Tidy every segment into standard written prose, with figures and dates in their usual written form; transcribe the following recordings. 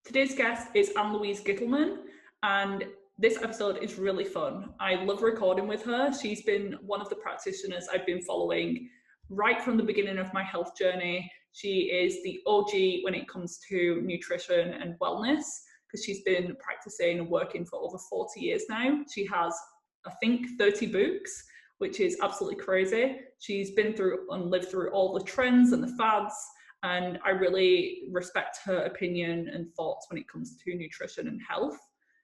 Today's guest is Louise Gittleman, and this episode is really fun. I love recording with her. She's been one of the practitioners I've been following right from the beginning of my health journey. She is the OG when it comes to nutrition and wellness, because she's been practicing and working for over 40 years now. She has, I think, 30 books, which is absolutely crazy. She's been through and lived through all the trends and the fads, and I really respect her opinion and thoughts when it comes to nutrition and health.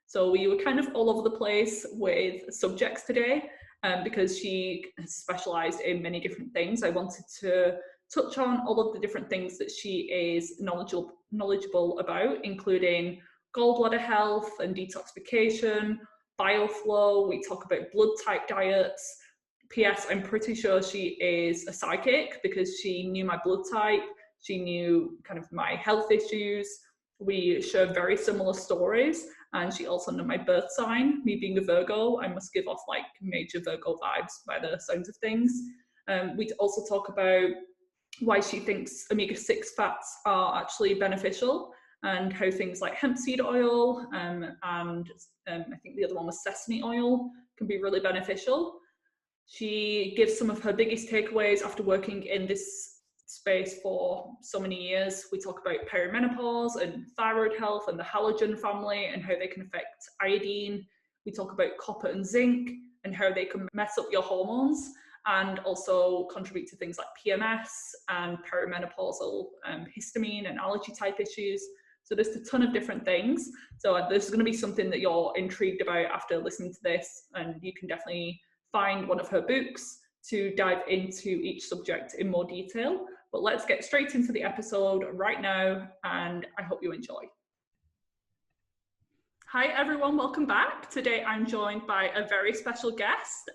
So we were kind of all over the place with subjects today, because she has specialized in many different things. I wanted to touch on all of the different things that she is knowledgeable about, including gallbladder health and detoxification, bile flow. We talk about blood type diets. P.S. I'm pretty sure she is a psychic because she knew my blood type. She knew kind of my health issues. We share very similar stories, and she also knew my birth sign. Me being a Virgo, I must give off like major Virgo vibes by the sounds of things. We also talk about why she thinks omega-6 fats are actually beneficial, and how things like hemp seed oil and I think the other one was sesame oil can be really beneficial. She gives some of her biggest takeaways after working in this space for so many years. We talk about perimenopause and thyroid health and the halogen family and how they can affect iodine. We talk about copper and zinc and how they can mess up your hormones and also contribute to things like PMS and perimenopausal histamine and allergy type issues. So there's a ton of different things. So this is going to be something that you're intrigued about after listening to this, and you can definitely find one of her books to dive into each subject in more detail. But let's get straight into the episode right now, and I hope you enjoy. Hi everyone, welcome back. Today I'm joined by a very special guest,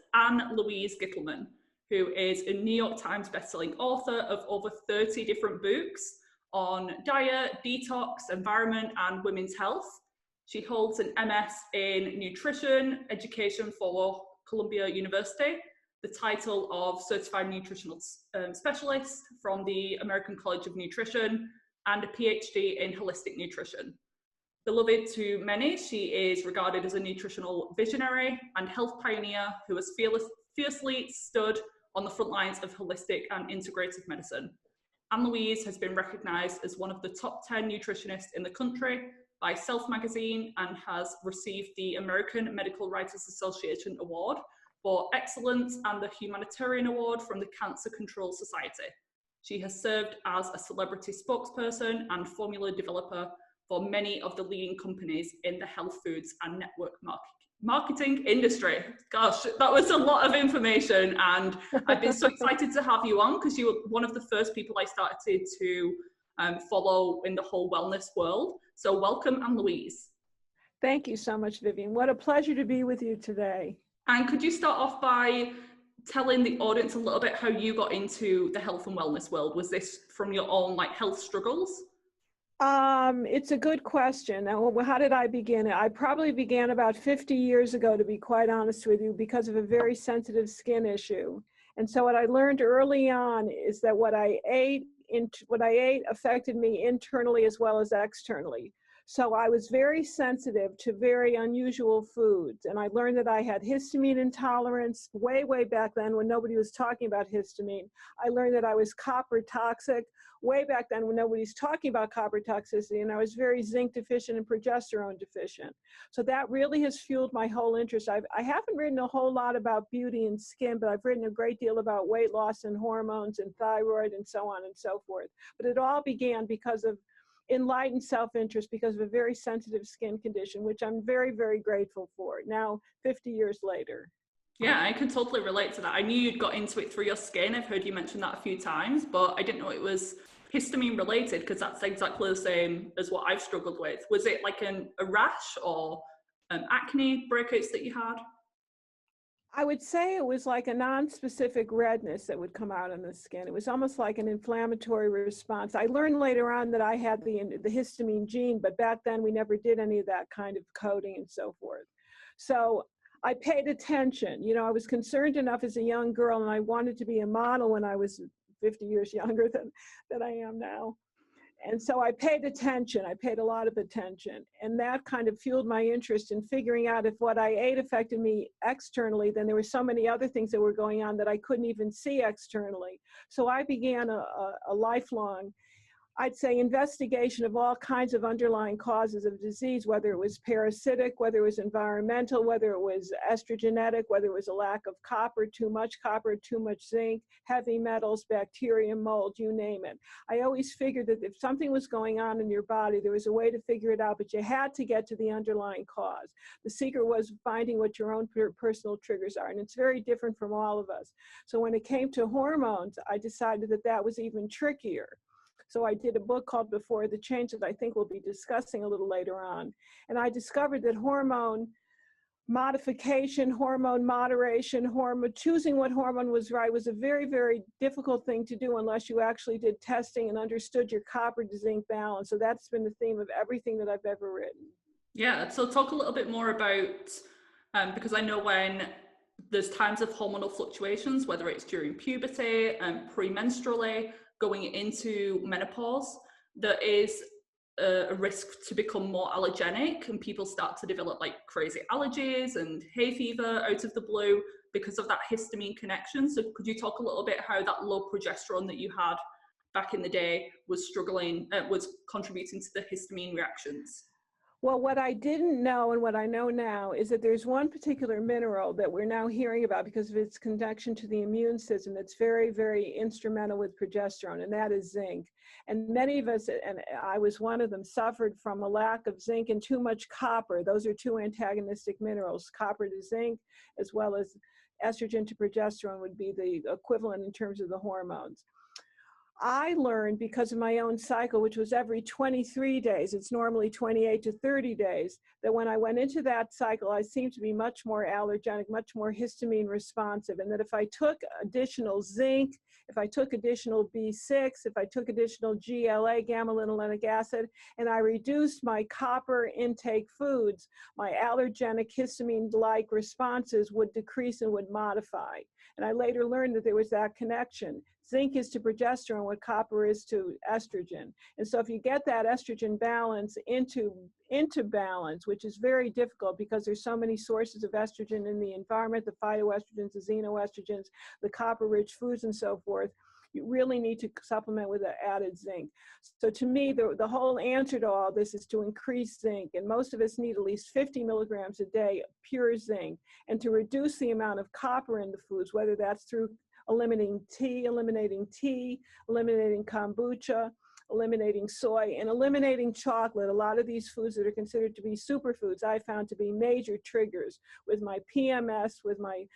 Louise Gittleman, who is a New York Times bestselling author of over 30 different books on diet, detox, environment, and women's health. She holds an MS in nutrition education for Columbia University, the title of Certified Nutritional Specialist from the American College of Nutrition, and a PhD in Holistic Nutrition. Beloved to many, she is regarded as a nutritional visionary and health pioneer who has fiercely stood on the front lines of holistic and integrative medicine. Louise has been recognized as one of the top 10 nutritionists in the country by Self magazine and has received the American Medical Writers Association Award for excellence and the Humanitarian Award from the Cancer Control Society. She has served as a celebrity spokesperson and formula developer for many of the leading companies in the health foods and network marketing industry. Gosh, that was a lot of information, and I've been so excited to have you on because you were one of the first people I started to follow in the whole wellness world. So welcome, Louise. Thank you so much, Vivian. What a pleasure to be with you today. And could you start off by telling the audience a little bit how you got into the health and wellness world? Was this from your own health struggles? It's a good question. Now, how did I begin? I probably began about 50 years ago, to be quite honest with you, because of a very sensitive skin issue. And so what I learned early on is that what I ate affected me internally as well as externally. So I was very sensitive to very unusual foods. And I learned that I had histamine intolerance way, way back then when nobody was talking about histamine. I learned that I was copper toxic way back then when nobody's talking about copper toxicity. And I was very zinc deficient and progesterone deficient. So that really has fueled my whole interest. I haven't written a whole lot about beauty and skin, but I've written a great deal about weight loss and hormones and thyroid and so on and so forth. But it all began because of enlightened self-interest, because of a very sensitive skin condition, which I'm very, very grateful for now, 50 years later. Yeah, I could totally relate to that. I knew you'd got into it through your skin. I've heard you mention that a few times, but I didn't know it was histamine related, because that's exactly the same as what I've struggled with. Was it like a rash or acne breakouts that you had? I would say it was like a non-specific redness that would come out on the skin. It was almost like an inflammatory response. I learned later on that I had the histamine gene, but back then we never did any of that kind of coding and so forth. So I paid attention. You know, I was concerned enough as a young girl, and I wanted to be a model when I was 50 years younger than I am now. And so I paid attention. I paid a lot of attention. And that kind of fueled my interest in figuring out if what I ate affected me externally. Then there were so many other things that were going on that I couldn't even see externally. So I began a lifelong, I'd say, investigation of all kinds of underlying causes of disease, whether it was parasitic, whether it was environmental, whether it was estrogenetic, whether it was a lack of copper, too much zinc, heavy metals, bacteria, mold, you name it. I always figured that if something was going on in your body, there was a way to figure it out, but you had to get to the underlying cause. The secret was finding what your own personal triggers are, and it's very different from all of us. So when it came to hormones, I decided that that was even trickier. So I did a book called Before the Change that I think we'll be discussing a little later on. And I discovered that hormone modification, hormone moderation, choosing what hormone was right was a very, very difficult thing to do unless you actually did testing and understood your copper to zinc balance. So that's been the theme of everything that I've ever written. Yeah, so talk a little bit more about, because I know when there's times of hormonal fluctuations, whether it's during puberty and premenstrually, going into menopause, there is a risk to become more allergenic, and people start to develop like crazy allergies and hay fever out of the blue because of that histamine connection. So could you talk a little bit how that low progesterone that you had back in the day was contributing to the histamine reactions? Well, what I didn't know and what I know now is that there's one particular mineral that we're now hearing about because of its connection to the immune system that's very, very instrumental with progesterone, and that is zinc. And many of us, and I was one of them, suffered from a lack of zinc and too much copper. Those are two antagonistic minerals, copper to zinc, as well as estrogen to progesterone would be the equivalent in terms of the hormones. I learned because of my own cycle, which was every 23 days, it's normally 28 to 30 days, that when I went into that cycle, I seemed to be much more allergenic, much more histamine responsive. And that if I took additional zinc, if I took additional B6, if I took additional GLA, gamma-linolenic acid, and I reduced my copper intake foods, my allergenic histamine-like responses would decrease and would modify. And I later learned that there was that connection. Zinc is to progesterone what copper is to estrogen. And so if you get that estrogen balance into balance, which is very difficult because there's so many sources of estrogen in the environment, the phytoestrogens, the xenoestrogens, the copper-rich foods and so forth, you really need to supplement with added zinc. So to me, the whole answer to all this is to increase zinc. And most of us need at least 50 milligrams a day of pure zinc. And to reduce the amount of copper in the foods, whether that's through eliminating tea, eliminating kombucha, eliminating soy, and eliminating chocolate. A lot of these foods that are considered to be superfoods, I found to be major triggers with my PMS, with my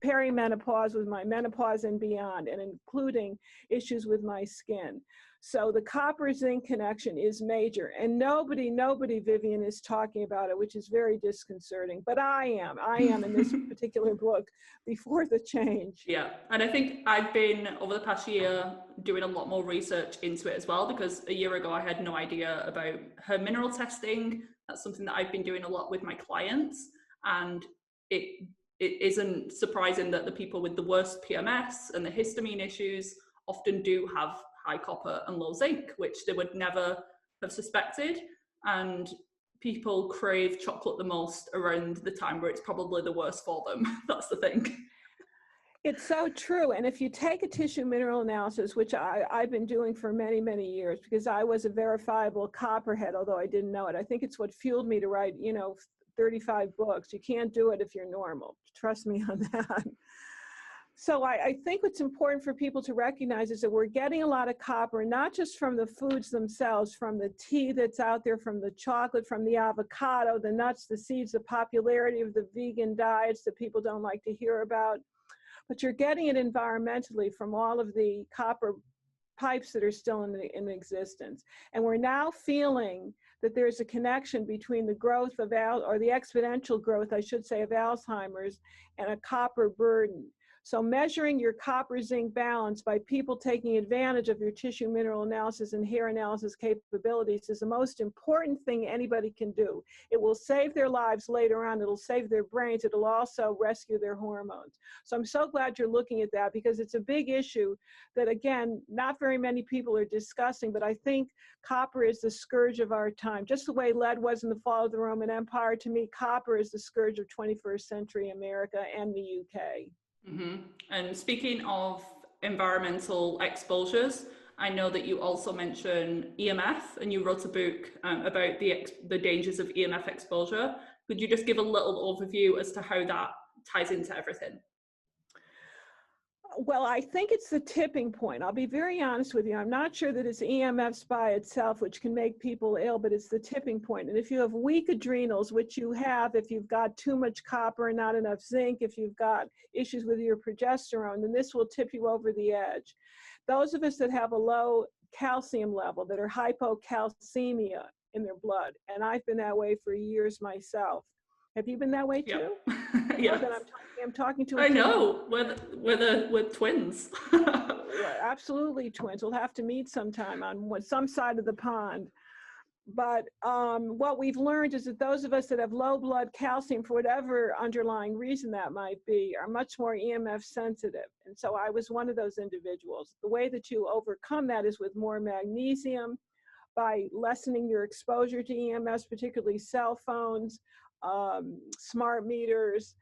perimenopause, with my menopause and beyond, and including issues with my skin. So the copper zinc connection is major, and nobody, Vivian, is talking about it, which is very disconcerting. But I am in this particular book, Before the Change. Yeah, and I think I've been, over the past year, doing a lot more research into it as well, because a year ago I had no idea about her mineral testing. That's something that I've been doing a lot with my clients, and it isn't surprising that the people with the worst PMS and the histamine issues often do have high copper and low zinc, which they would never have suspected. And people crave chocolate the most around the time where it's probably the worst for them. That's the thing. It's so true. And if you take a tissue mineral analysis, which I've been doing for many, many years, because I was a verifiable copperhead, although I didn't know it. I think it's what fueled me to write, 35 books. You can't do it if you're normal. Trust me on that. So I think what's important for people to recognize is that we're getting a lot of copper, not just from the foods themselves, from the tea that's out there, from the chocolate, from the avocado, the nuts, the seeds, the popularity of the vegan diets that people don't like to hear about. But you're getting it environmentally from all of the copper pipes that are still in existence. And we're now feeling that there's a connection between the growth of, or the exponential growth, I should say, of Alzheimer's and a copper burden. So measuring your copper zinc balance by people taking advantage of your tissue mineral analysis and hair analysis capabilities is the most important thing anybody can do. It will save their lives later on. It'll save their brains. It'll also rescue their hormones. So I'm so glad you're looking at that, because it's a big issue that, again, not very many people are discussing, but I think copper is the scourge of our time. Just the way lead was in the fall of the Roman Empire, to me, copper is the scourge of 21st century America and the UK. Mm-hmm. And speaking of environmental exposures, I know that you also mention EMF, and you wrote a book about the dangers of EMF exposure. Could you just give a little overview as to how that ties into everything? Well, I think it's the tipping point. I'll be very honest with you. I'm not sure that it's EMFs by itself, which can make people ill, but it's the tipping point. And if you have weak adrenals, which you have, if you've got too much copper and not enough zinc, if you've got issues with your progesterone, then this will tip you over the edge. Those of us that have a low calcium level, that are hypocalcemia in their blood, and I've been that way for years myself. Have you been that way too? Yep. Yeah. I'm talking to. I know. We're twins. We're absolutely twins. We'll have to meet sometime on some side of the pond. But what we've learned is that those of us that have low blood calcium, for whatever underlying reason that might be, are much more EMF sensitive. And so I was one of those individuals. The way that you overcome that is with more magnesium, by lessening your exposure to EMFs, particularly cell phones, smart meters,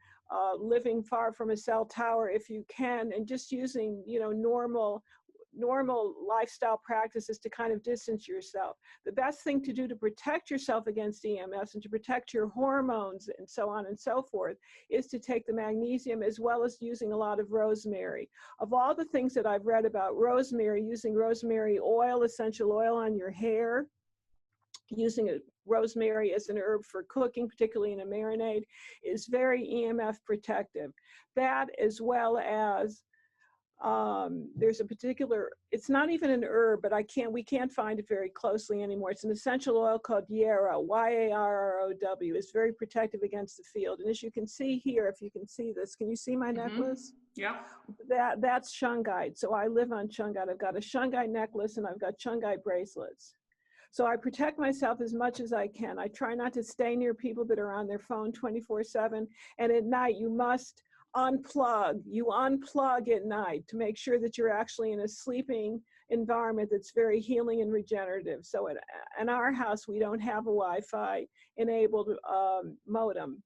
living far from a cell tower if you can, and just using, normal lifestyle practices to kind of distance yourself. The best thing to do to protect yourself against EMFs and to protect your hormones and so on and so forth is to take the magnesium, as well as using a lot of rosemary. Of all the things that I've read about rosemary, using rosemary oil, essential oil on your hair, using rosemary as an herb for cooking, particularly in a marinade, is very EMF protective. That, as well as there's a particular, it's not even an herb, but we can't find it very closely anymore. It's an essential oil called yarrow, Y-A-R-R-O-W. It's very protective against the field. And as you can see here, if you can see this, can you see my necklace? Yeah. That's shungite. So I live on shungite. I've got a shungite necklace and I've got shungite bracelets. So I protect myself as much as I can. I try not to stay near people that are on their phone 24/7. And at night, you must unplug. You unplug at night to make sure that you're actually in a sleeping environment that's very healing and regenerative. So in our house, we don't have a Wi-Fi enabled modem.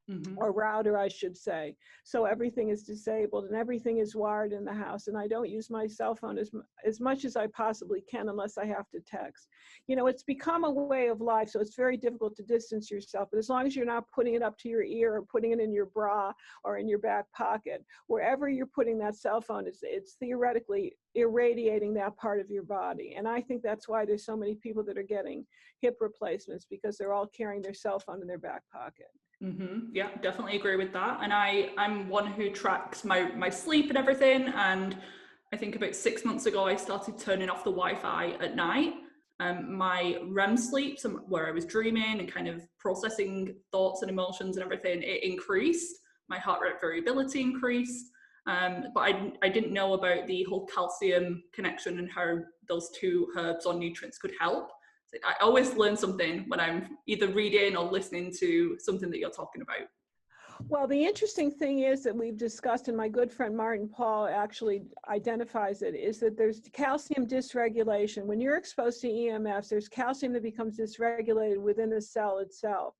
Mm-hmm. Or router, I should say. So everything is disabled and everything is wired in the house. And I don't use my cell phone as much as I possibly can unless I have to text. It's become a way of life, so it's very difficult to distance yourself. But as long as you're not putting it up to your ear or putting it in your bra or in your back pocket, wherever you're putting that cell phone, it's theoretically irradiating that part of your body. And I think that's why there's so many people that are getting hip replacements, because they're all carrying their cell phone in their back pocket. Mm-hmm. Yeah, definitely agree with that. And I'm one who tracks my sleep and everything. And I think about 6 months ago, I started turning off the Wi-Fi at night. My REM sleep, where I was dreaming and kind of processing thoughts and emotions and everything, it increased. My heart rate variability increased. But I didn't know about the whole calcium connection and how those two herbs or nutrients could help. I always learn something when I'm either reading or listening to something that you're talking about. Well, the interesting thing is that we've discussed, and my good friend Martin Paul actually identifies it, is that there's calcium dysregulation. When you're exposed to EMFs, there's calcium that becomes dysregulated within the cell itself.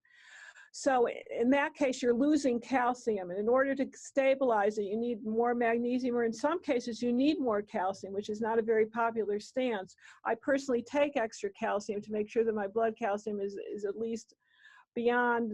So in that case, you're losing calcium. And in order to stabilize it, you need more magnesium, or in some cases, you need more calcium, which is not a very popular stance. I personally take extra calcium to make sure that my blood calcium is at least beyond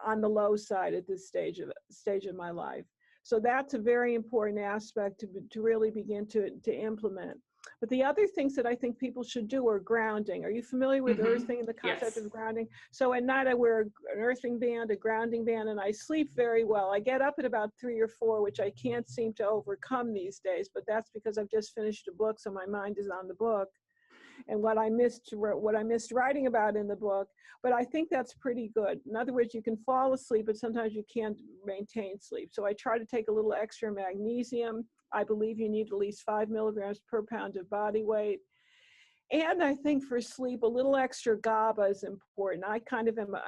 on the low side at this stage of my life. So that's a very important aspect to really begin to implement. But the other things that I think people should do are grounding. Are you familiar with earthing and the concept of grounding? So at night I wear an earthing band, a grounding band, and I sleep very well. I get up at about 3 or 4, which I can't seem to overcome these days, but that's because I've just finished a book, so my mind is on the book. and what I missed writing about in the book. But I think that's pretty good. In other words, you can fall asleep, but sometimes you can't maintain sleep. So I try to take a little extra magnesium. I believe you need at least 5 milligrams per pound of body weight. And I think for sleep, a little extra GABA is important. I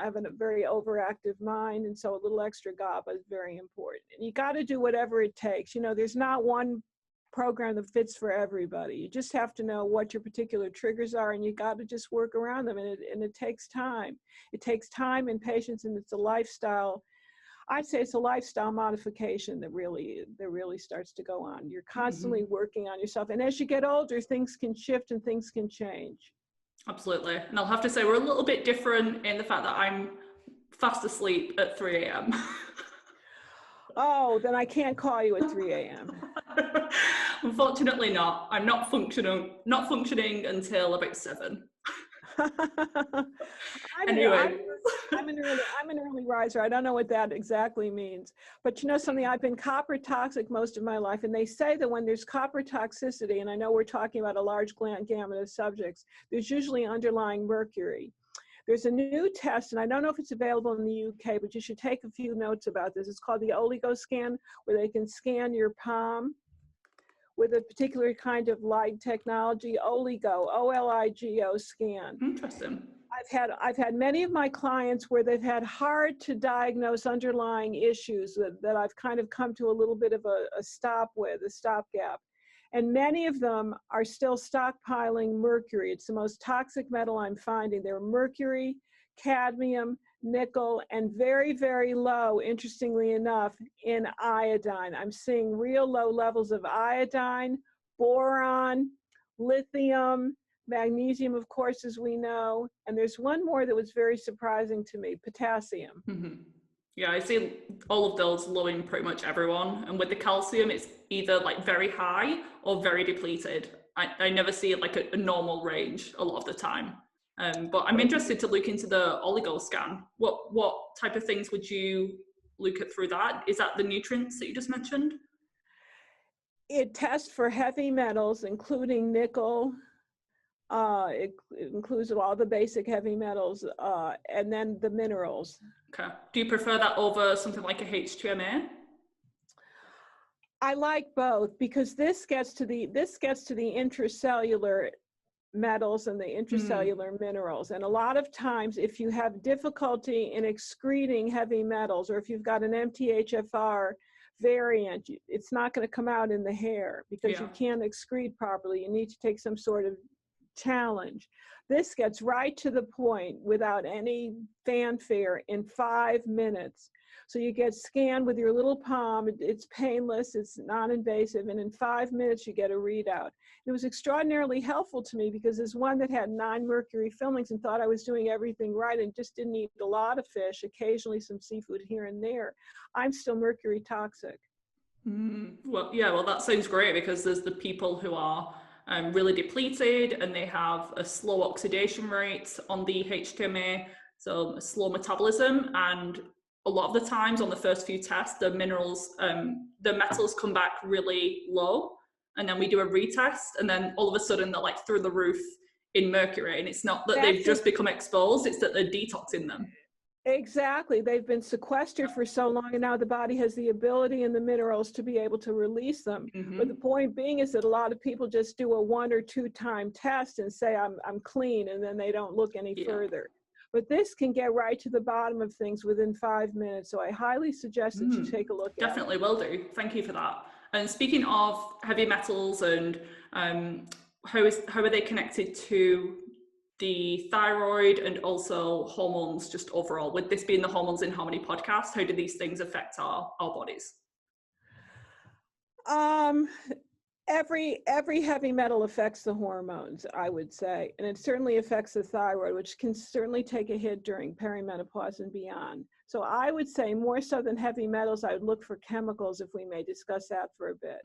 have a very overactive mind, and so a little extra GABA is very important. And you got to do whatever it takes. You know, there's not one program that fits for everybody. You just have to know what your particular triggers are, and you got to just work around them. And it takes time. It takes time and patience, and it's a lifestyle. I'd say it's a lifestyle modification that really starts to go on. You're constantly working on yourself. And as you get older, things can shift and things can change. Absolutely. And I'll have to say we're a little bit different in the fact that I'm fast asleep at 3 a.m. Oh, then I can't call you at 3 a.m. Unfortunately not. I'm not functioning until about 7. Anyway. I'm an early riser. I don't know what that exactly means. But you know something, I've been copper toxic most of my life. And they say that when there's copper toxicity, and I know we're talking about a large gamut of subjects, there's usually underlying mercury. There's a new test, and I don't know if it's available in the UK, but you should take a few notes about this. It's called the Oligoscan, where they can scan your palm with a particular kind of light technology, Oligo, O-L-I-G-O scan. Interesting. I've had many of my clients where they've had hard to diagnose underlying issues that I've kind of come to a little bit of a stopgap. And many of them are still stockpiling mercury. It's the most toxic metal I'm finding. There are mercury, cadmium, nickel, and very, very low, interestingly enough, in iodine. I'm seeing real low levels of iodine, boron, lithium, magnesium, of course, as we know. And there's one more that was very surprising to me, potassium. Yeah, I see all of those low in pretty much everyone. And with the calcium, it's either like very high or very depleted. I never see like a normal range a lot of the time. But I'm interested to look into the Oligoscan. What type of things would you look at through that? Is that the nutrients that you just mentioned? It tests for heavy metals, including nickel. It includes all the basic heavy metals, and then the minerals. Okay. Do you prefer that over something like a HTMA? I like both because this gets to the intracellular metals and the intracellular minerals. And a lot of times, if you have difficulty in excreting heavy metals, or if you've got an MTHFR variant, it's not going to come out in the hair because you can't excrete properly. You need to take some sort of challenge. This gets right to the point without any fanfare in 5 minutes. So you get scanned with your little palm. It's painless, it's non-invasive, and in 5 minutes you get a readout. It was extraordinarily helpful to me because there's one that had 9 mercury fillings and thought I was doing everything right and just didn't eat a lot of fish, occasionally some seafood here and there. I'm still mercury toxic. Well, that sounds great because there's the people who are really depleted and they have a slow oxidation rate on the HTMA, so a slow metabolism, and a lot of the times on the first few tests, the metals come back really low, and then we do a retest, and then all of a sudden they're like through the roof in mercury, and it's not that they've just become exposed, it's that they're detoxing them. Exactly. They've been sequestered for so long, and now the body has the ability and the minerals to be able to release them. But the point being is that a lot of people just do a 1 or 2 time test and say, I'm clean, and then they don't look any further. But this can get right to the bottom of things within 5 minutes. So I highly suggest that you take a look at it. Definitely will do. Thank you for that. And speaking of heavy metals and how are they connected to the thyroid and also hormones just overall? With this being the Hormones in Harmony podcast, how do these things affect our bodies? Every heavy metal affects the hormones, I would say, and it certainly affects the thyroid, which can certainly take a hit during perimenopause and beyond. So I would say more so than heavy metals, I would look for chemicals, if we may discuss that for a bit.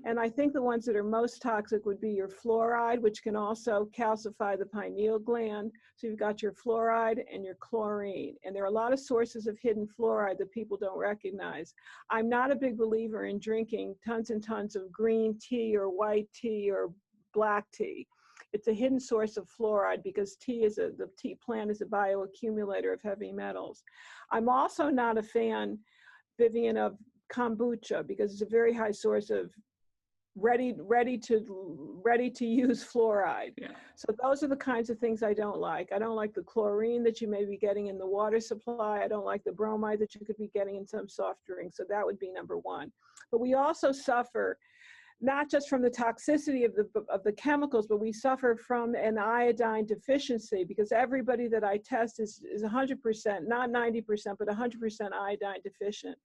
And I think the ones that are most toxic would be your fluoride, which can also calcify the pineal gland. So you've got your fluoride and your chlorine. And there are a lot of sources of hidden fluoride that people don't recognize. I'm not a big believer in drinking tons and tons of green tea or white tea or black tea. it's a hidden source of fluoride because the tea plant is a bioaccumulator of heavy metals. I'm also not a fan, Vivian, of kombucha because it's a very high source of ready to use fluoride. Yeah. So those are the kinds of things I don't like. I don't like the chlorine that you may be getting in the water supply. I don't like the bromide that you could be getting in some soft drinks. So that would be number one. But we also suffer not just from the toxicity of the chemicals, but we suffer from an iodine deficiency because everybody that I test is 100%, not 90%, but 100% iodine deficient.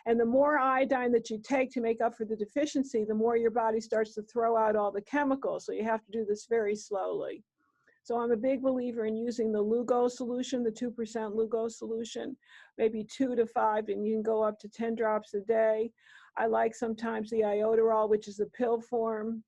And the more iodine that you take to make up for the deficiency, the more your body starts to throw out all the chemicals. So you have to do this very slowly. So I'm a big believer in using the Lugo solution, the 2% Lugo solution, maybe 2 to 5, and you can go up to 10 drops a day. I like sometimes the iodoral, which is the pill form.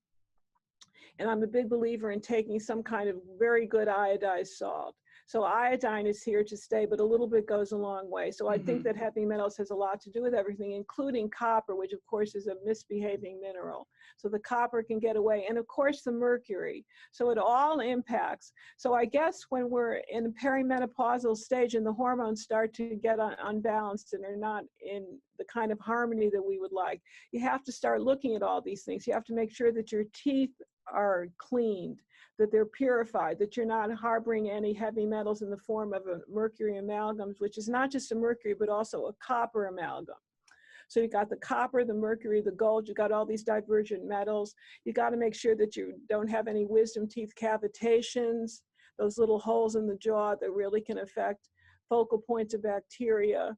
And I'm a big believer in taking some kind of very good iodized salt. So iodine is here to stay, but a little bit goes a long way. So I think that heavy metals has a lot to do with everything, including copper, which of course is a misbehaving mineral. So the copper can get away. And of course the mercury. So it all impacts. So I guess when we're in a perimenopausal stage and the hormones start to get unbalanced and are not in the kind of harmony that we would like, you have to start looking at all these things. You have to make sure that your teeth are cleaned, that they're purified, that you're not harboring any heavy metals in the form of a mercury amalgams, which is not just a mercury, but also a copper amalgam. So you got the copper, the mercury, the gold, you got all these divergent metals. You got to make sure that you don't have any wisdom teeth cavitations, those little holes in the jaw that really can affect focal points of bacteria.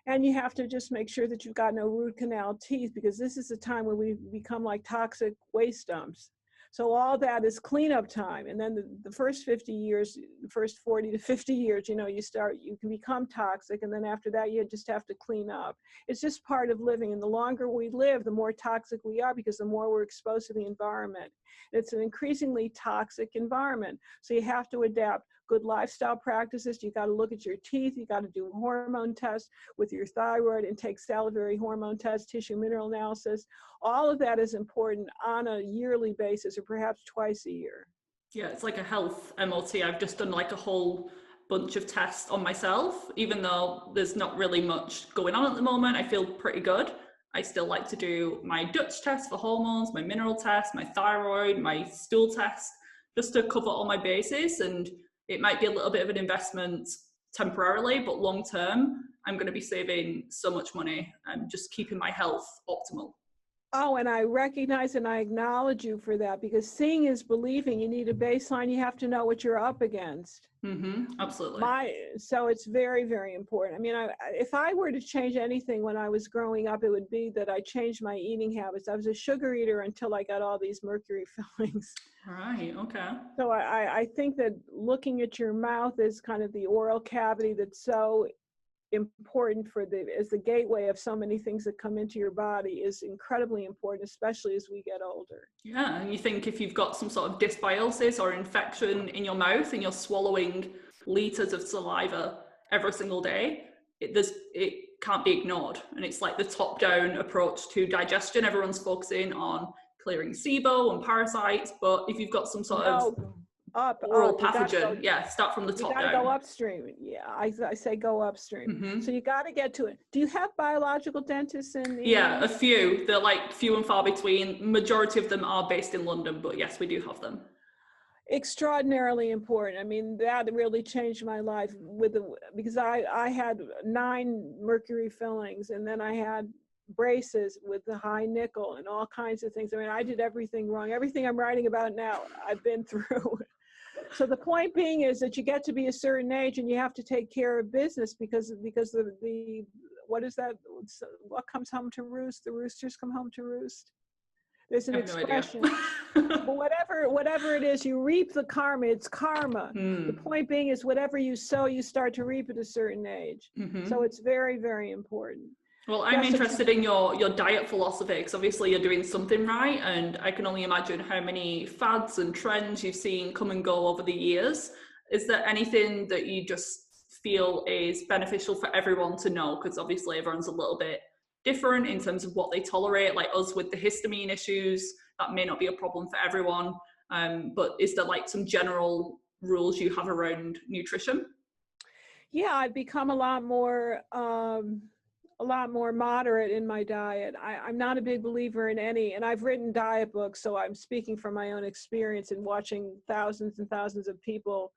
And you have to just make sure that you've got no root canal teeth because this is a time when we become like toxic waste dumps. So all that is cleanup time. And then the first 50 years, the first 40 to 50 years, you know, you can become toxic. And then after that, you just have to clean up. It's just part of living. And the longer we live, the more toxic we are because the more we're exposed to the environment. It's an increasingly toxic environment. So you have to adapt good lifestyle practices. You got to look at your teeth. You got to do hormone tests with your thyroid and take salivary hormone tests, tissue mineral analysis. All of that is important on a yearly basis or perhaps twice a year. Yeah, it's like a health MOT. I've just done like a whole bunch of tests on myself. Even though there's not really much going on at the moment, I feel pretty good. I still like to do my Dutch test for hormones, my mineral test, my thyroid, my stool test, just to cover all my bases. And it might be a little bit of an investment temporarily, but long term, I'm going to be saving so much money and just keeping my health optimal. Oh, and I recognize and I acknowledge you for that because seeing is believing. You need a baseline. You have to know what you're up against. Absolutely. So it's very, very important. I mean, if I were to change anything when I was growing up, it would be that I changed my eating habits. I was a sugar eater until I got all these mercury fillings. Right, okay. So I think that looking at your mouth is kind of the oral cavity that's so important as the gateway of so many things that come into your body is incredibly important, especially as we get older. Yeah, and you think if you've got some sort of dysbiosis or infection in your mouth and you're swallowing liters of saliva every single day, it can't be ignored. And it's like the top-down approach to digestion. Everyone's focusing on clearing SIBO and parasites, but if you've got some sort of oral pathogen, start from the top down. You got to go upstream. Yeah, I say go upstream. So you got to get to it. Do you have biological dentists in the... Yeah, a few. They're like few and far between. Majority of them are based in London, but yes, we do have them. Extraordinarily important. I mean, that really changed my life because I had 9 mercury fillings and then I had braces with the high nickel and all kinds of things. I mean, I did everything wrong. Everything I'm writing about now, I've been through. So the point being is that you get to be a certain age and you have to take care of business because the what is that? What comes home to roost? The roosters come home to roost. There's an expression. But whatever it is, you reap the karma. It's karma. The point being is whatever you sow, you start to reap at a certain age. So it's very, very important. Well, I'm interested in your diet philosophy because obviously you're doing something right, and I can only imagine how many fads and trends you've seen come and go over the years. Is there anything that you just feel is beneficial for everyone to know? Because obviously everyone's a little bit different in terms of what they tolerate, like us with the histamine issues, that may not be a problem for everyone. But is there like some general rules you have around nutrition? Yeah, I've become a lot more moderate in my diet. I'm not a big believer in any, and I've written diet books, so I'm speaking from my own experience and watching thousands and thousands of people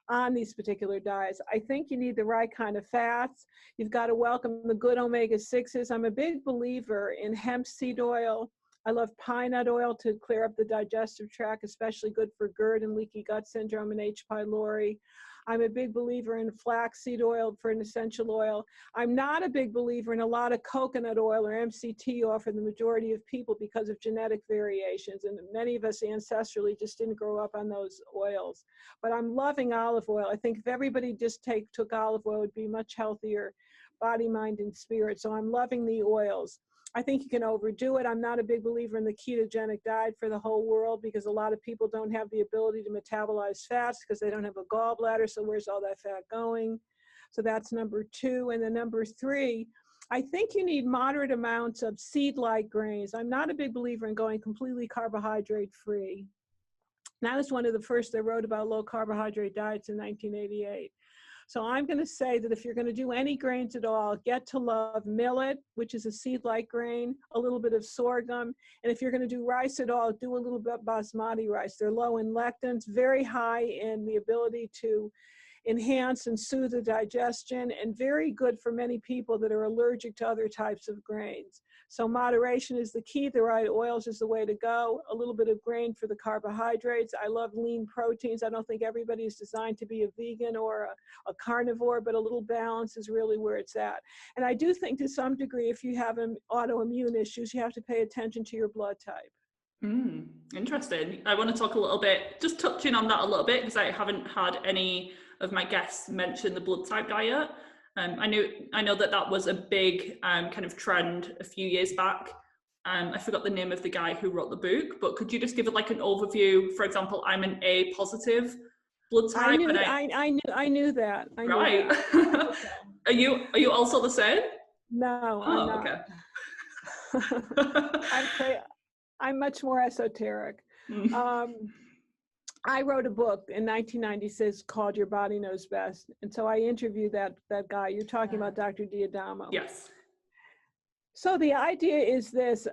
on these particular diets. I think you need the right kind of fats. You've got to welcome the good omega-6s. I'm a big believer in hemp seed oil. I love pine nut oil to clear up the digestive tract, especially good for GERD and leaky gut syndrome and H. pylori. I'm a big believer in flaxseed oil for an essential oil. I'm not a big believer in a lot of coconut oil or MCT oil for the majority of people because of genetic variations. And many of us ancestrally just didn't grow up on those oils. But I'm loving olive oil. I think if everybody just took olive oil, it would be much healthier body, mind, and spirit. So I'm loving the oils. I think you can overdo it. I'm not a big believer in the ketogenic diet for the whole world because a lot of people don't have the ability to metabolize fats because they don't have a gallbladder. So where's all that fat going? So that's number 2. And then number 3, I think you need moderate amounts of seed-like grains. I'm not a big believer in going completely carbohydrate-free. And I was one of the first that wrote about low carbohydrate diets in 1988. So I'm going to say that if you're going to do any grains at all, get to love millet, which is a seed-like grain, a little bit of sorghum. And if you're going to do rice at all, do a little bit of basmati rice. They're low in lectins, very high in the ability to enhance and soothe the digestion, and very good for many people that are allergic to other types of grains. So moderation is the key. The right oils is the way to go. A little bit of grain for the carbohydrates. I love lean proteins. I don't think everybody is designed to be a vegan or a carnivore, but a little balance is really where it's at. And I do think to some degree, if you have autoimmune issues, you have to pay attention to your blood type. Interesting. I want to talk a little bit, just touching on that a little bit, because I haven't had any of my guests mention the blood type diet. I know that was a big kind of trend a few years back. I forgot the name of the guy who wrote the book, but could you just give it like an overview? For example, I'm an A positive blood type. I knew that. Right. Are you also the same? No, I'm not. Okay. I'm much more esoteric. I wrote a book in 1996 called Your Body Knows Best. And so I interviewed that guy. You're talking about Dr. D'Adamo. Yes. So the idea is this,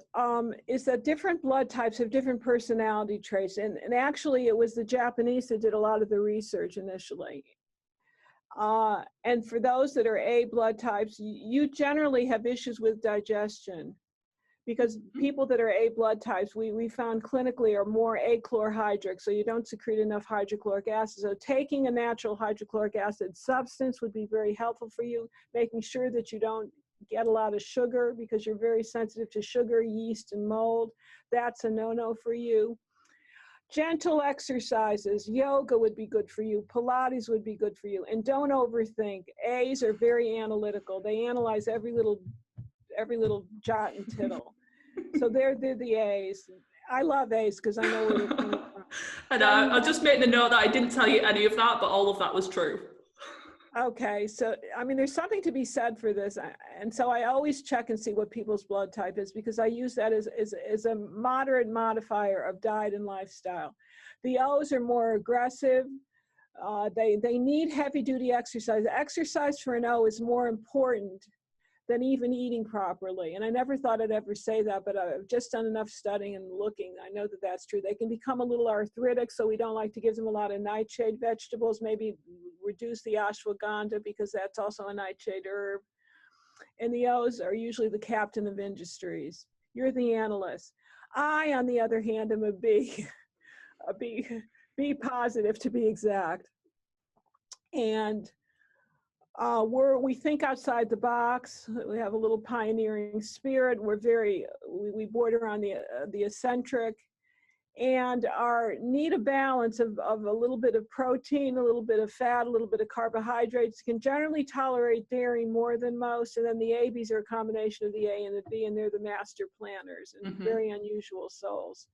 is that different blood types have different personality traits. And actually it was the Japanese that did a lot of the research initially. And for those that are A blood types, you generally have issues with digestion. Because people that are A blood types, we found clinically are more achlorhydric, so you don't secrete enough hydrochloric acid. So taking a natural hydrochloric acid substance would be very helpful for you, making sure that you don't get a lot of sugar because you're very sensitive to sugar, yeast, and mold. That's a no-no for you. Gentle exercises, yoga would be good for you, Pilates would be good for you, and don't overthink. A's are very analytical. They analyze every little jot and tittle. So they're the A's. I love A's because I know where they're coming from. I know. I just made the note that I didn't tell you any of that, but all of that was true. Okay, so I mean, there's something to be said for this, and so I always check and see what people's blood type is because I use that as a moderate modifier of diet and lifestyle. The O's are more aggressive. They need heavy duty exercise. Exercise for an O is more important than even eating properly. And I never thought I'd ever say that, but I've just done enough studying and looking. I know that that's true. They can become a little arthritic, so we don't like to give them a lot of nightshade vegetables, maybe reduce the ashwagandha because that's also a nightshade herb. And the O's are usually the captain of industries. You're the analyst. I, on the other hand, am a B positive to be exact. And we think outside the box. We have a little pioneering spirit. We border on the eccentric, and need a balance of a little bit of protein, a little bit of fat, a little bit of carbohydrates. Can generally tolerate dairy more than most, and then the ABs are a combination of the A and the B, and they're the master planners and very unusual souls.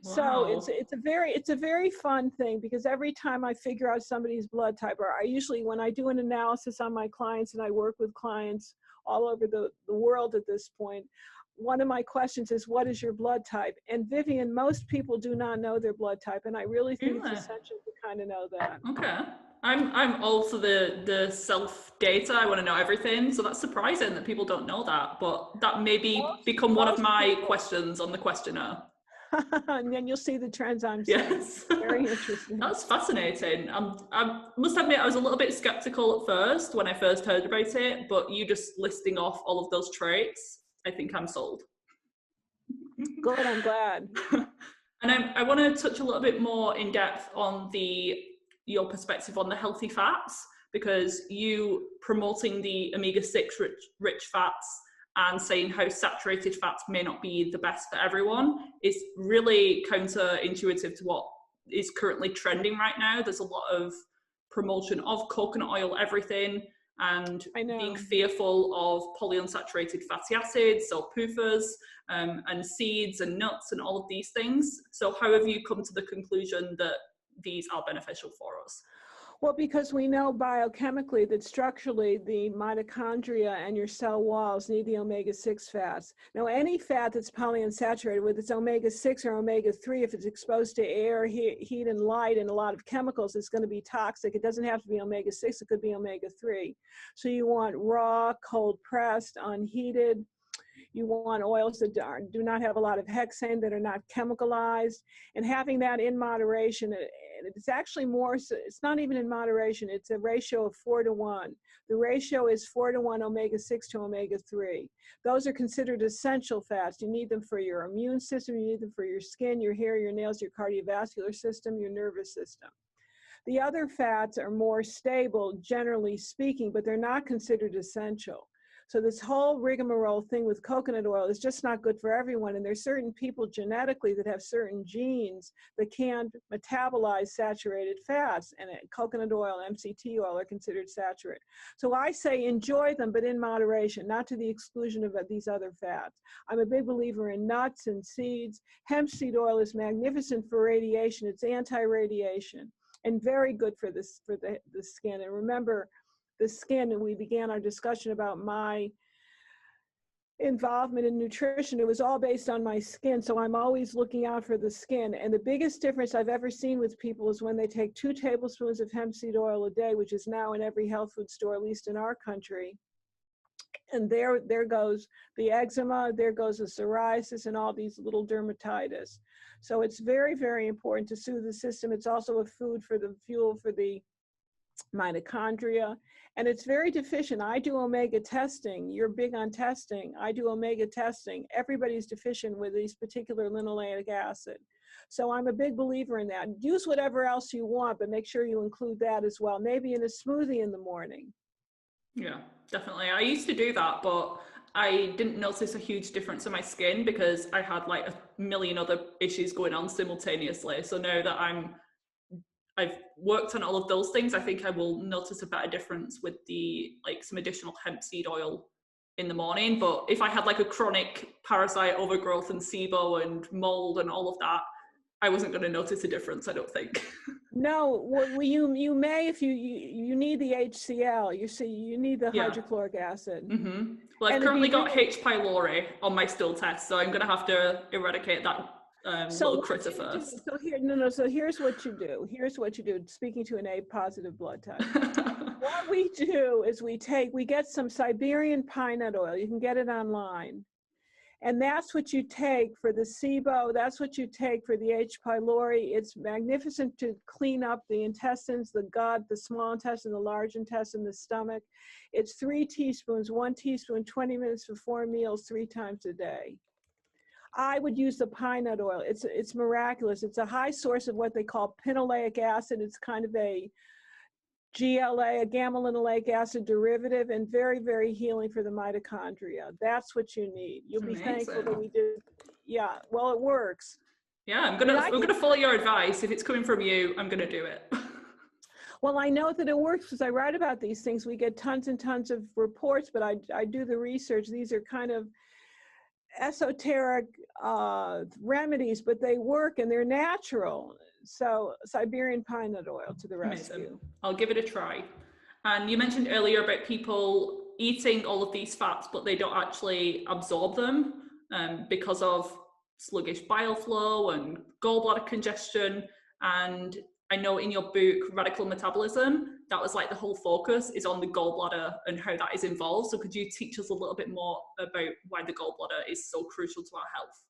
Wow. So it's a very fun thing because every time I figure out somebody's blood type, or I usually, when I do an analysis on my clients and I work with clients all over the world at this point, one of my questions is, what is your blood type? And Vivian, most people do not know their blood type, and I really think it's essential to kind of know that. Okay. I'm also the self data. I want to know everything. So that's surprising that people don't know that, but that maybe become one of my questions on the questionnaire. And then you'll see the trends I'm saying. Yes. Very interesting. That's fascinating. I must admit, I was a little bit skeptical at first when I first heard about it, but you just listing off all of those traits, I think I'm sold. Good, I'm glad. And I want to touch a little bit more in depth on your perspective on the healthy fats, because you promoting the omega-6 rich fats and saying how saturated fats may not be the best for everyone is really counterintuitive to what is currently trending right now. There's a lot of promotion of coconut oil, everything, and being fearful of polyunsaturated fatty acids, so PUFAs, and seeds and nuts and all of these things. So how have you come to the conclusion that these are beneficial for us? Well, because we know biochemically that structurally the mitochondria and your cell walls need the omega-6 fats. Now, any fat that's polyunsaturated, with its omega-6 or omega-3, if it's exposed to air, heat, and light, and a lot of chemicals, it's going to be toxic. It doesn't have to be omega-6, it could be omega-3. So you want raw, cold pressed, unheated. You want oils that do not have a lot of hexane, that are not chemicalized, and having that in moderation. It's actually more, it's not even in moderation, it's a ratio of 4:1. The ratio is 4:1 omega-6 to omega-3. Those are considered essential fats. You need them for your immune system, you need them for your skin, your hair, your nails, your cardiovascular system, your nervous system. The other fats are more stable, generally speaking, but they're not considered essential. So this whole rigmarole thing with coconut oil is just not good for everyone. And there's certain people genetically that have certain genes that can't metabolize saturated fats. And coconut oil, MCT oil are considered saturated. So I say enjoy them, but in moderation, not to the exclusion of these other fats. I'm a big believer in nuts and seeds. Hemp seed oil is magnificent for radiation. It's anti-radiation and very good for the skin. And remember, the skin, and we began our discussion about my involvement in nutrition. It was all based on my skin, so I'm always looking out for the skin. And the biggest difference I've ever seen with people is when they take 2 tablespoons of hemp seed oil a day, which is now in every health food store, at least in our country. And there goes the eczema, there goes the psoriasis, and all these little dermatitis. So it's very, very important to soothe the system. It's also a food for the fuel for the mitochondria, and it's very deficient. I do omega testing. You're big on testing. I do omega testing. Everybody's deficient with these particular linoleic acid. So I'm a big believer in that. Use whatever else you want, but make sure you include that as well. Maybe in a smoothie in the morning. Yeah, definitely. I used to do that, but I didn't notice a huge difference in my skin because I had like a million other issues going on simultaneously. So now that I've worked on all of those things, I think I will notice a better difference with some additional hemp seed oil in the morning. But if I had like a chronic parasite overgrowth and SIBO and mold and all of that, I wasn't going to notice a difference, I don't think. No, well, you may if you need the HCl. You see, you need the hydrochloric acid. Mm-hmm. Well, I've currently got H. pylori on my stool test, so I'm going to have to eradicate that little critter first. So here's what you do. Speaking to an A positive blood type. What we do is we get some Siberian Pine Nut Oil. You can get it online. And that's what you take for the SIBO. That's what you take for the H. pylori. It's magnificent to clean up the intestines, the gut, the small intestine, the large intestine, the stomach. It's 3 teaspoons, 1 teaspoon, 20 minutes for 4 meals, 3 times a day. I would use the pine nut oil. It's miraculous. It's a high source of what they call pinoleic acid. It's kind of a GLA, a gamma-linoleic acid derivative, and very, very healing for the mitochondria. That's what you need. You'll be thankful that we did. Yeah, well, it works. Yeah, I'm gonna follow your advice. If it's coming from you, I'm gonna do it. Well, I know that it works because I write about these things. We get tons and tons of reports, but I do the research. These are kind of esoteric remedies, but they work and they're natural. So Siberian Pine Nut Oil to the rescue. Amazing. I'll give it a try. And you mentioned earlier about people eating all of these fats, but they don't actually absorb them. because of sluggish bile flow and gallbladder congestion. And I know in your book, Radical Metabolism, that was like the whole focus is on the gallbladder and how that is involved. So could you teach us a little bit more about why the gallbladder is so crucial to our health?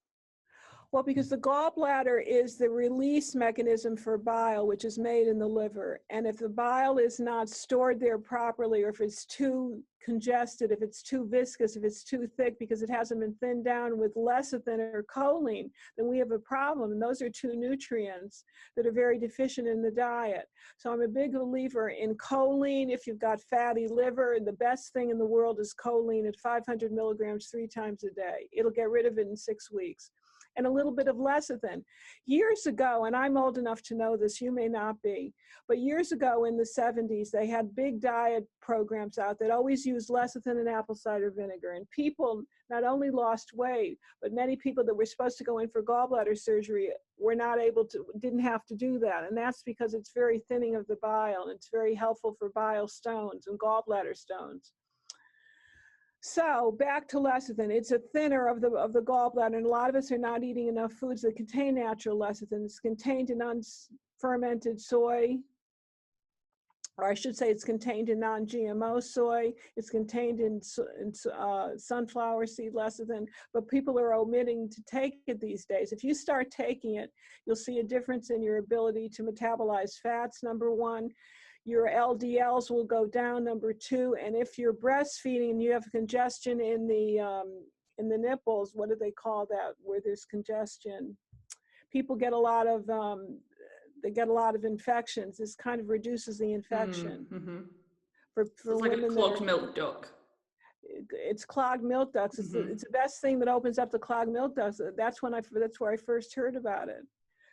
Well, because the gallbladder is the release mechanism for bile, which is made in the liver. And if the bile is not stored there properly, or if it's too congested, if it's too viscous, if it's too thick because it hasn't been thinned down with lecithin or choline, then we have a problem. And those are two nutrients that are very deficient in the diet. So I'm a big believer in choline. If you've got fatty liver, the best thing in the world is choline at 500 milligrams 3 times a day. It'll get rid of it in 6 weeks. And a little bit of lecithin. Years ago, and I'm old enough to know this, you may not be, but years ago in the 70s, they had big diet programs out that always used lecithin and apple cider vinegar. And people not only lost weight, but many people that were supposed to go in for gallbladder surgery were not able to, didn't have to do that. And that's because it's very thinning of the bile, and it's very helpful for bile stones and gallbladder stones. So back to lecithin, it's a thinner of the gallbladder, and a lot of us are not eating enough foods that contain natural lecithin. It's contained in unfermented soy, or I should say it's contained in non-GMO soy. It's contained in sunflower seed lecithin, but people are omitting to take it these days. If you start taking it, you'll see a difference in your ability to metabolize fats, number one. Your LDLs will go down, number two. And if you're breastfeeding and you have congestion in the nipples, what do they call that, where there's congestion? People get a lot of, they get a lot of infections. This kind of reduces the infection. Mm-hmm. For it's like women a clogged milk duct. It's clogged milk ducts. It's the best thing that opens up the clogged milk ducts. That's where I first heard about it.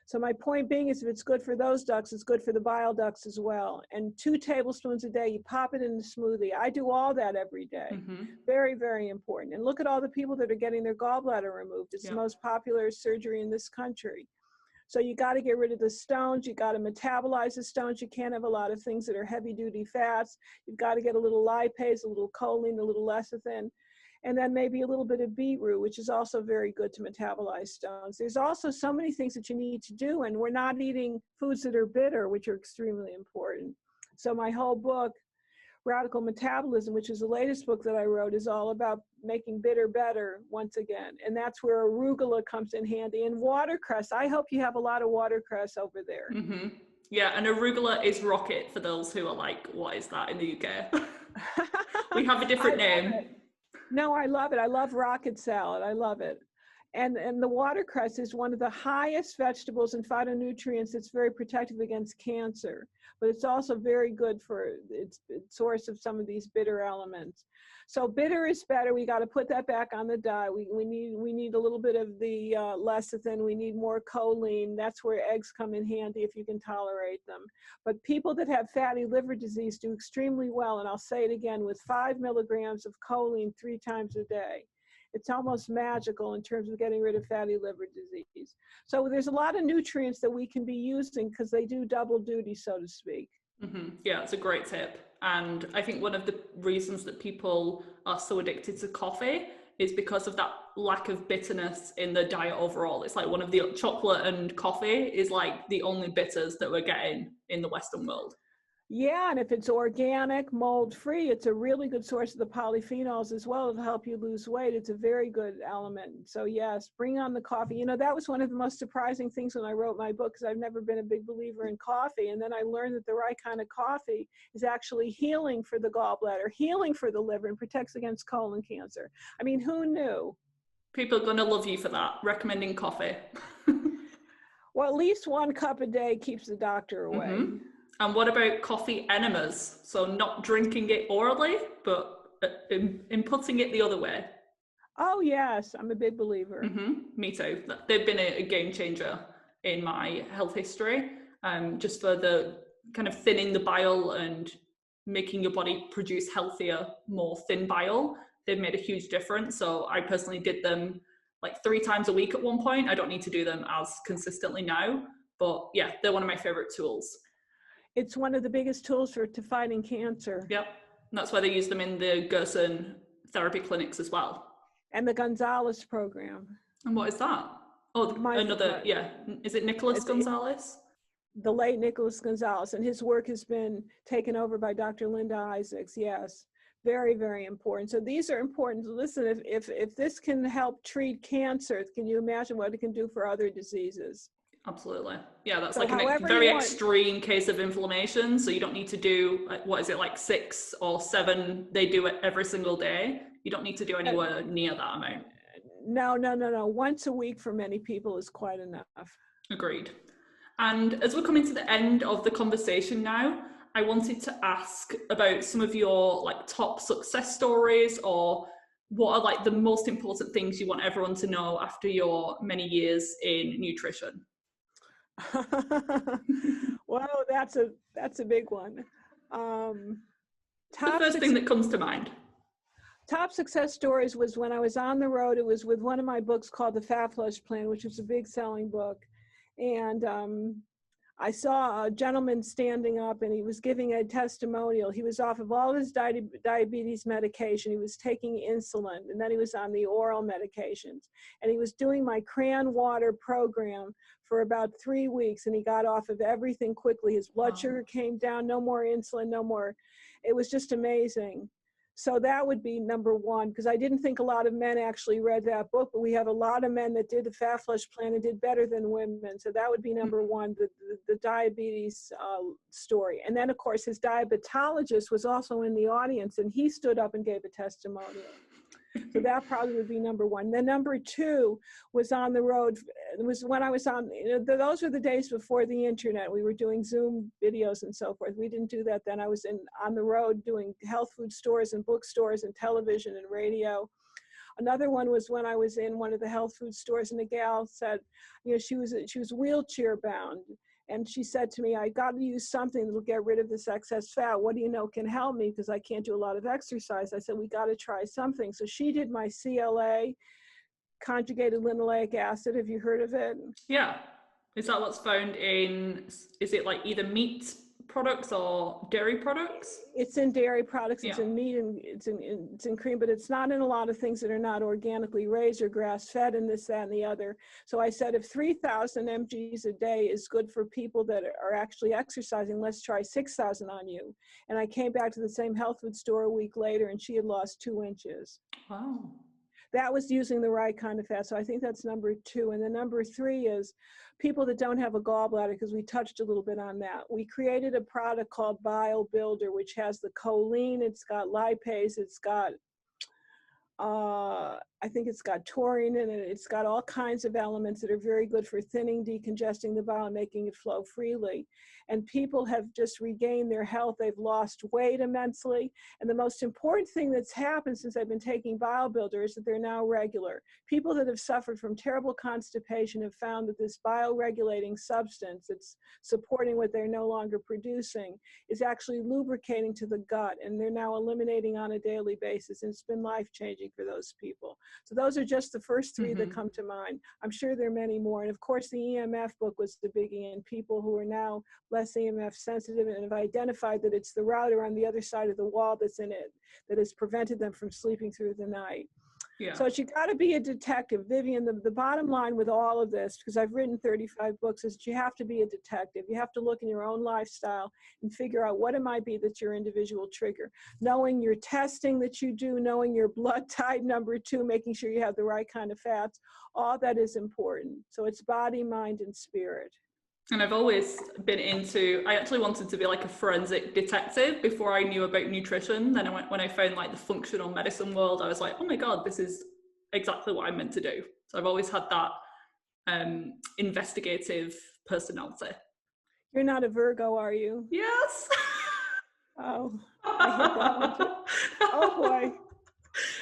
So my point being is if it's good for those ducts, it's good for the bile ducts as well. And 2 tablespoons a day, you pop it in the smoothie. I do all that every day. Very, very important. And look at all the people that are getting their gallbladder removed. It's the most popular surgery in this country. So you got to get rid of the stones. You got to metabolize the stones. You can't have a lot of things that are heavy duty fats. You've got to get a little lipase, a little choline, a little lecithin. And then maybe a little bit of beetroot, which is also very good to metabolize stones. There's also so many things that you need to do, and we're not eating foods that are bitter, which are extremely important. So my whole book, Radical Metabolism, which is the latest book that I wrote, is all about making bitter better once again. And that's where arugula comes in handy. And watercress, I hope you have a lot of watercress over there. Yeah, and arugula is rocket for those who are like, what is that in the UK? We have a different name. No, I love it. I love rocket salad. I love it. And the watercress is one of the highest vegetables and phytonutrients. It's very protective against cancer, but it's also very good for its source of some of these bitter elements. So bitter is better. We got to put that back on the diet. We need a little bit of the lecithin. We need more choline. That's where eggs come in handy if you can tolerate them. But people that have fatty liver disease do extremely well. And I'll say it again, with 5 milligrams of choline 3 times a day. It's almost magical in terms of getting rid of fatty liver disease. So there's a lot of nutrients that we can be using because they do double duty, so to speak. Yeah, it's a great tip. And I think one of the reasons that people are so addicted to coffee is because of that lack of bitterness in the diet overall. It's like one of the chocolate and coffee is like the only bitters that we're getting in the Western world. Yeah, and if it's organic, mold-free, it's a really good source of the polyphenols as well to help you lose weight. It's a very good element. So yes, bring on the coffee. You know, that was one of the most surprising things when I wrote my book, because I've never been a big believer in coffee. And then I learned that the right kind of coffee is actually healing for the gallbladder, healing for the liver, and protects against colon cancer. I mean, who knew? People are going to love you for that, recommending coffee. Well, at least 1 cup a day keeps the doctor away. And what about coffee enemas? So not drinking it orally, but inputting it the other way. Oh, yes. I'm a big believer. Me too. They've been a game changer in my health history, just for the kind of thinning the bile and making your body produce healthier, more thin bile. They've made a huge difference. So I personally did them like 3 times a week at one point. I don't need to do them as consistently now, but yeah, they're one of my favorite tools. It's one of the biggest tools to fighting cancer. Yep. And that's why they use them in the Gerson therapy clinics as well. and the Gonzalez program. And what is that? Oh, yeah. Is it Nicholas Gonzalez? The late Nicholas Gonzalez, and his work has been taken over by Dr. Linda Isaacs. Yes, very, very important. So these are important. Listen, if this can help treat cancer, can you imagine what it can do for other diseases? Absolutely. Yeah, that's so like a very extreme case of inflammation. So you don't need to do, what is it, like 6 or 7? They do it every single day. You don't need to do anywhere near that amount. No. Once a week for many people is quite enough. Agreed. And as we're coming to the end of the conversation now, I wanted to ask about some of your like top success stories, or what are like the most important things you want everyone to know after your many years in nutrition? Well, that's a big one. The first thing that comes to mind. Top success stories was when I was on the road. It was with one of my books called The Fat Flush Plan, which was a big selling book. And I saw a gentleman standing up, and he was giving a testimonial. He was off of all his diabetes medication. He was taking insulin, and then he was on the oral medications. And he was doing my crayon water program for about 3 weeks, and he got off of everything quickly. His blood sugar came down, no more insulin, no more. It was just amazing. So that would be number one, because I didn't think a lot of men actually read that book, but we have a lot of men that did the Fat Flush Plan and did better than women. So that would be number one, the diabetes story. And then, of course, his diabetologist was also in the audience, and he stood up and gave a testimonial. So that probably would be number one. Then number two was on the road. It was when I was on, those were the days before the internet. We were doing Zoom videos and so forth. We didn't do that then. I was on the road doing health food stores and bookstores and television and radio. Another one was when I was in one of the health food stores, and the gal said, she was wheelchair bound. And she said to me, I got to use something that will get rid of this excess fat. What do you know can help me? Because I can't do a lot of exercise. I said, we got to try something. So she did my CLA, conjugated linoleic acid. Have you heard of it? Yeah. Is that what's found in, is it like either meat products or dairy products? It's in dairy products, yeah. It's in meat, and it's in cream, but it's not in a lot of things that are not organically raised or grass-fed and this, that, and the other. So I said, if 3,000 mgs a day is good for people that are actually exercising, let's try 6,000 on you. And I came back to the same health food store a week later, and she had lost 2 inches. Wow. That was using the right kind of fat. So I think that's number two. And then number three is people that don't have a gallbladder, because we touched a little bit on that. We created a product called Bile Builder, which has the choline, it's got lipase, it's got, I think it's got taurine in it. It's got all kinds of elements that are very good for thinning, decongesting the bile, and making it flow freely. And people have just regained their health. They've lost weight immensely. And the most important thing that's happened since I've been taking Bile Builder is that they're now regular. People that have suffered from terrible constipation have found that this bioregulating substance that's supporting what they're no longer producing is actually lubricating to the gut, and they're now eliminating on a daily basis. And it's been life-changing for those people. So those are just the first three that come to mind. I'm sure there are many more. And of course, the EMF book was the biggie, and people who are now less EMF sensitive and have identified that it's the router on the other side of the wall that's in it that has prevented them from sleeping through the night. Yeah. So you got to be a detective. Vivian, the bottom line with all of this, because I've written 35 books, is you have to be a detective. You have to look in your own lifestyle and figure out what it might be that's your individual trigger. Knowing your testing that you do, knowing your blood type, number two, making sure you have the right kind of fats, all that is important. So it's body, mind, and spirit. And I've always been I actually wanted to be like a forensic detective before I knew about nutrition. Then when I found like the functional medicine world, I was like, oh my God, this is exactly what I'm meant to do. So I've always had that investigative personality. You're not a Virgo, are you? Yes. Oh, I hate that one too. Oh boy.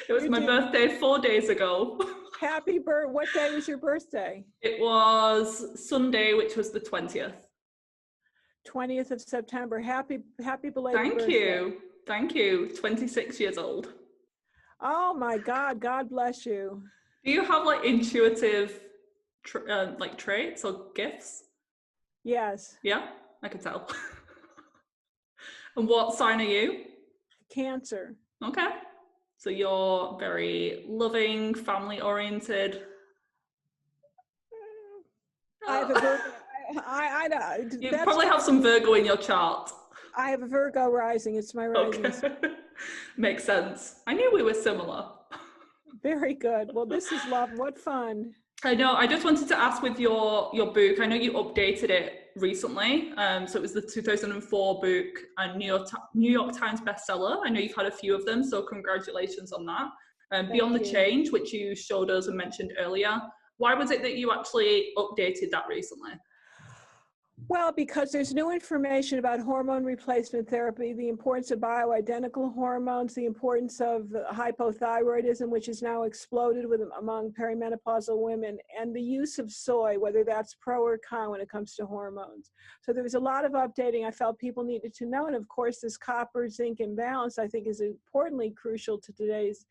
It was my birthday 4 days ago. Happy birthday. What day was your birthday? It was Sunday, which was the 20th. 20th of September. Happy belated birthday. Thank you. Thank you. 26 years old. Oh my God. God bless you. Do you have like intuitive like traits or gifts? Yes. Yeah, I could tell. And what sign are you? Cancer. Okay. So you're very loving, family oriented. I have a Virgo. You That's probably have some Virgo in your chart. I have a Virgo rising. It's my rising. Okay. Makes sense. I knew we were similar. Very good. Well, this is love. What fun. I know. I just wanted to ask with your book. I know you updated it recently. So it was the 2004 book and New York Times bestseller. I know you've had a few of them, so congratulations on that. Beyond the Change, which you showed us and mentioned earlier. Why was it that you actually updated that recently? Well, because there's new information about hormone replacement therapy, the importance of bioidentical hormones, the importance of hypothyroidism, which has now exploded among perimenopausal women, and the use of soy, whether that's pro or con when it comes to hormones. So there was a lot of updating I felt people needed to know. And of course, this copper zinc imbalance, I think, is importantly crucial to today's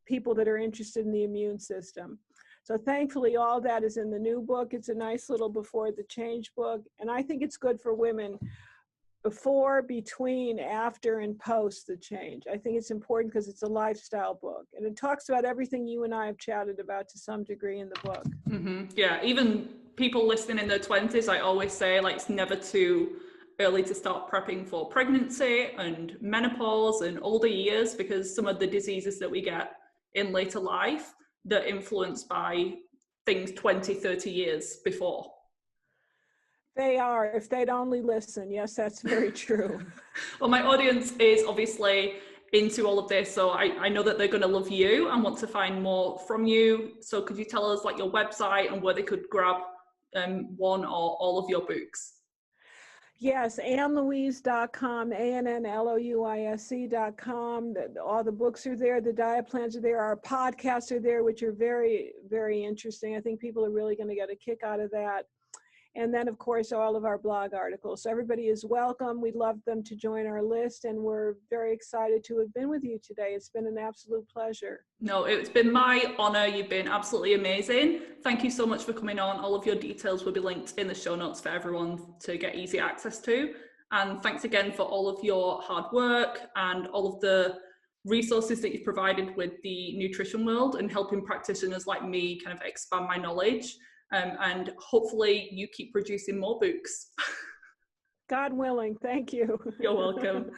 people that are interested in the immune system. So thankfully, all that is in the new book. It's a nice little before the change book. And I think it's good for women before, between, after, and post the change. I think it's important because it's a lifestyle book. And it talks about everything you and I have chatted about to some degree in the book. Mm-hmm. Yeah, even people listening in their 20s, I always say, like, it's never too early to start prepping for pregnancy and menopause and older years, because some of the diseases that we get in later life, they're influenced by things 20, 30 years before. They are, if they'd only listen. Yes, that's very true. Well, my audience is obviously into all of this, so I know that they're going to love you and want to find more from you. So could you tell us like your website and where they could grab one or all of your books? Yes, AnnLouise.com, AnnLouise.com. All the books are there. The diet plans are there. Our podcasts are there, which are very, very interesting. I think people are really going to get a kick out of that. And then, of course, all of our blog articles. So everybody is welcome. We'd love them to join our list. And we're very excited to have been with you today. It's been an absolute pleasure. No, it's been my honor. You've been absolutely amazing. Thank you so much for coming on. All of your details will be linked in the show notes for everyone to get easy access to. And thanks again for all of your hard work and all of the resources that you've provided with the nutrition world and helping practitioners like me kind of expand my knowledge. And hopefully you keep producing more books. God willing. Thank you. You're welcome.